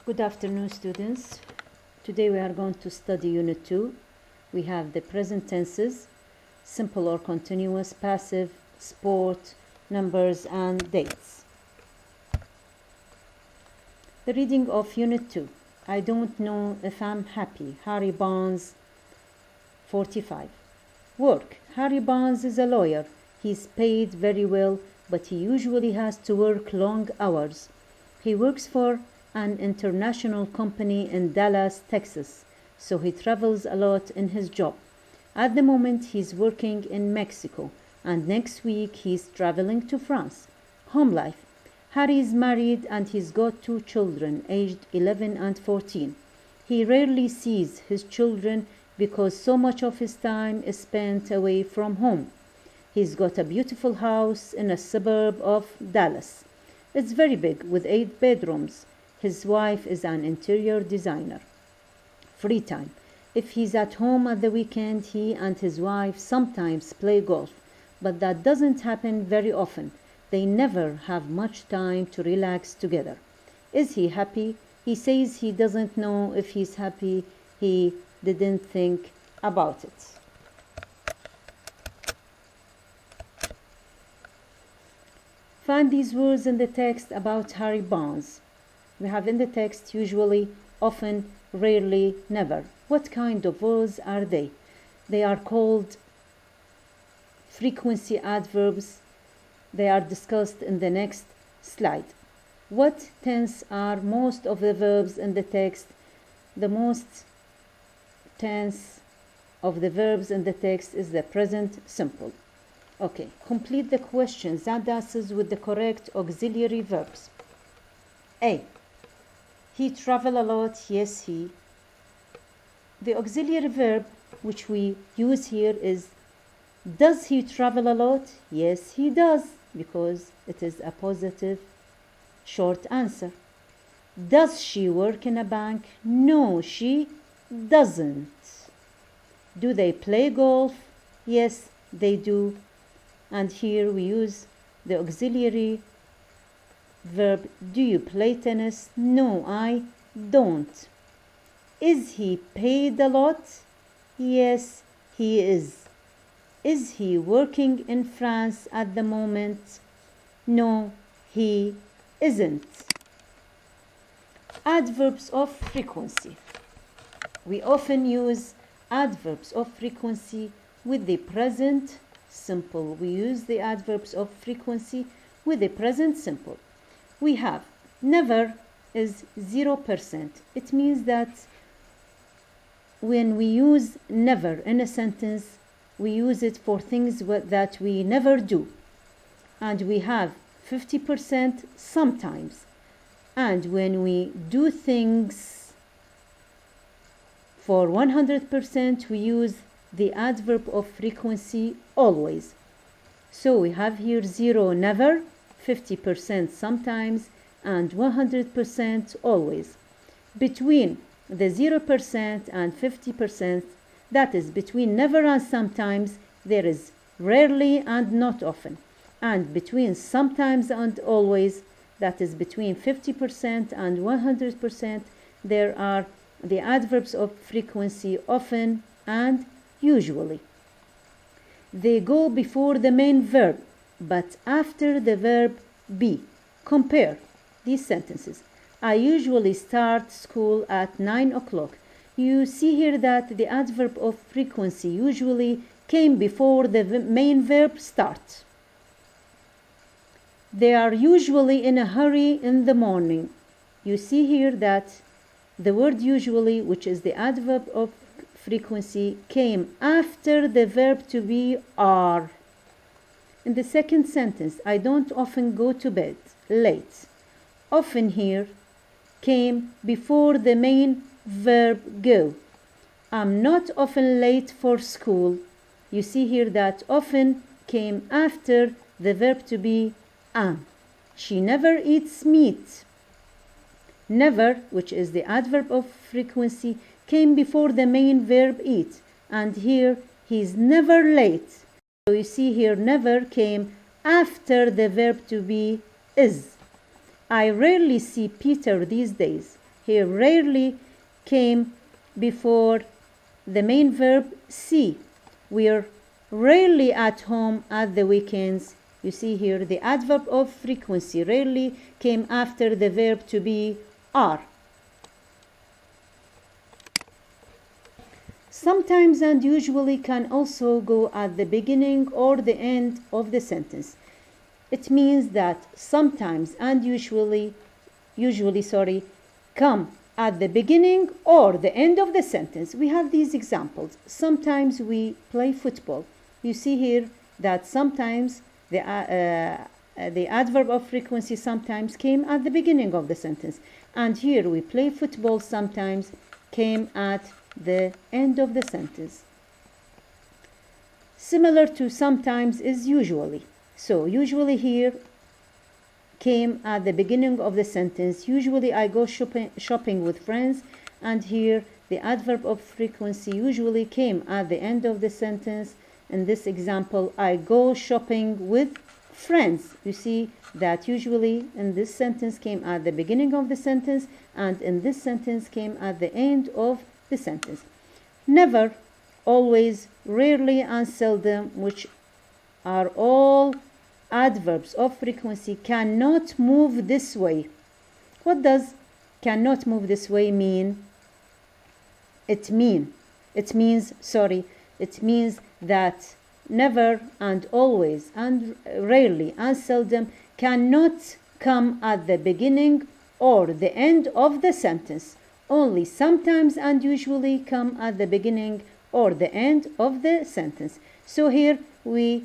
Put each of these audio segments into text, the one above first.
Good afternoon, students. Today we are going to study Unit 2. We have the present tenses, simple or continuous, passive, sport, numbers, and dates. The reading of Unit 2. I don't know if I'm happy. Harry Barnes, 45. Work. Harry Barnes is a lawyer. He's paid very well, but he usually has to work long hours. He works for an international company in Dallas, Texas, so he travels a lot in his job. At the moment, he's working in Mexico, and next week he's traveling to France. Home life. Harry is married and he's got 2 children, aged 11 and 14. He rarely sees his children because so much of his time is spent away from home. He's got a beautiful house in a suburb of Dallas. It's very big with 8 bedrooms. His wife is an interior designer. Free time. If he's at home at the weekend, he and his wife sometimes play golf, but that doesn't happen very often. They never have much time to relax together. Is he happy? He says he doesn't know if he's happy. He didn't think about it. Find these words in the text about Harry Barnes. We have in the text usually, often, rarely, never. What kind of words are they? They are called frequency adverbs. They are discussed in the next slide. What tense are most of the verbs in the text? The most tense of the verbs in the text is the present simple. Okay, complete the questions sentences with the correct auxiliary verbs. A. He travel a lot. Yes, he. The auxiliary verb which we use here is does he travel a lot? Yes, he does, because it is a positive short answer. Does she work in a bank? No, she doesn't. Do they play golf? Yes, they do. And here we use the auxiliary verb. Do you play tennis? No, I don't. Is he paid a lot? Yes, he is. Is he working in France at the moment? No, he isn't. Adverbs of frequency. We often use adverbs of frequency with the present simple. We use the adverbs of frequency with the present simple. We have never is 0%. It means that when we use never in a sentence, we use it for things that we never do. And we have 50% sometimes. And when we do things for 100%, we use the adverb of frequency always. So we have here 0 never, 50% sometimes, and 100% always. Between the 0% and 50%, that is between never and sometimes, there is rarely and not often. And between sometimes and always, that is between 50% and 100%, there are the adverbs of frequency often and usually. They go before the main verb, but after the verb be. Compare these sentences. I usually start school at 9 o'clock. You see here that the adverb of frequency usually came before the main verb start. They are usually in a hurry in the morning. You see here that the word usually, which is the adverb of frequency, came after the verb to be are. In the second sentence, I don't often go to bed late. Often here came before the main verb go. I'm not often late for school. You see here that often came after the verb to be am. She never eats meat. Never, which is the adverb of frequency, came before the main verb eat. And here, he's never late. So you see here, never came after the verb to be is. I rarely see Peter these days. Here rarely came before the main verb see. We're rarely at home at the weekends. You see here the adverb of frequency rarely came after the verb to be are. Sometimes and usually can also go at the beginning or the end of the sentence. It means that sometimes and usually come at the beginning or the end of the sentence. We have these examples. Sometimes we play football. You see here that sometimes the adverb of frequency sometimes came at the beginning of the sentence. And here we play football sometimes came at the end of the sentence. Similar to sometimes is usually. So usually here came at the beginning of the sentence. Usually I go shopping with friends, and here the adverb of frequency usually came at the end of the sentence. In this example, I go shopping with friends. You see that usually in this sentence came at the beginning of the sentence, and in this sentence came at the end of the sentence. Never, always, rarely, and seldom, which are all adverbs of frequency, cannot move this way. What does cannot move this way mean? It means that never and always and rarely and seldom cannot come at the beginning or the end of the sentence. Only sometimes and usually come at the beginning or the end of the sentence. So here we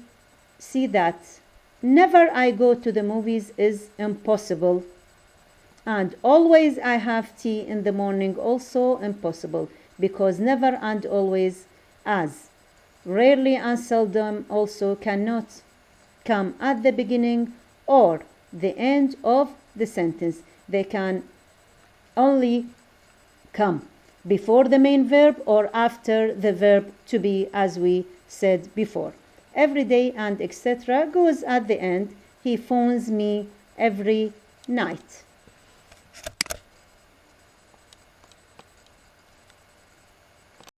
see that never I go to the movies is impossible, and always I have tea in the morning also impossible, because never and always, as rarely and seldom also cannot come at the beginning or the end of the sentence. They can only come before the main verb or after the verb to be, as we said before. Every day and etc. goes at the end. He phones me every night.